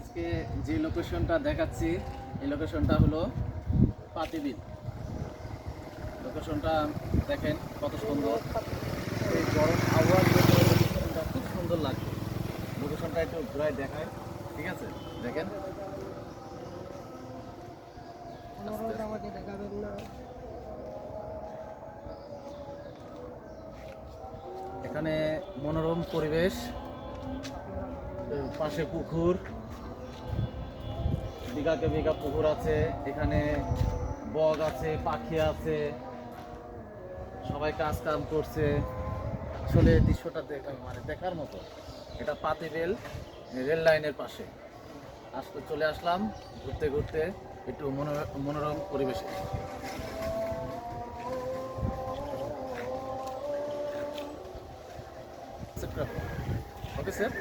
আজকে যে লোকেশনটা দেখাচ্ছি এই লোকেশনটা হলো পাতিবিল। লোকেশনটা দেখেন কত সুন্দর, এই গরম আবহাওয়ার জন্য লোকেশনটা খুব সুন্দর লাগবে। লোকেশনটা একটু ঘুরায় দেখায়, ঠিক আছে? দেখেন আমাকে দেখাবেন না। এখানে মনোরম পরিবেশ, পাশে পুকুর, বিঘাকে বিঘা পুকুর আছে, এখানে বগ আছে, পাখি আছে, সবাই কাজ কাম করছে। আসলে দৃশ্যটা দেখার মতো। এটা পাতিবেল রেল লাইনের পাশে চলে আসলাম ঘুরতে ঘুরতে একটু মনোরম পরিবেশে। Okay sir.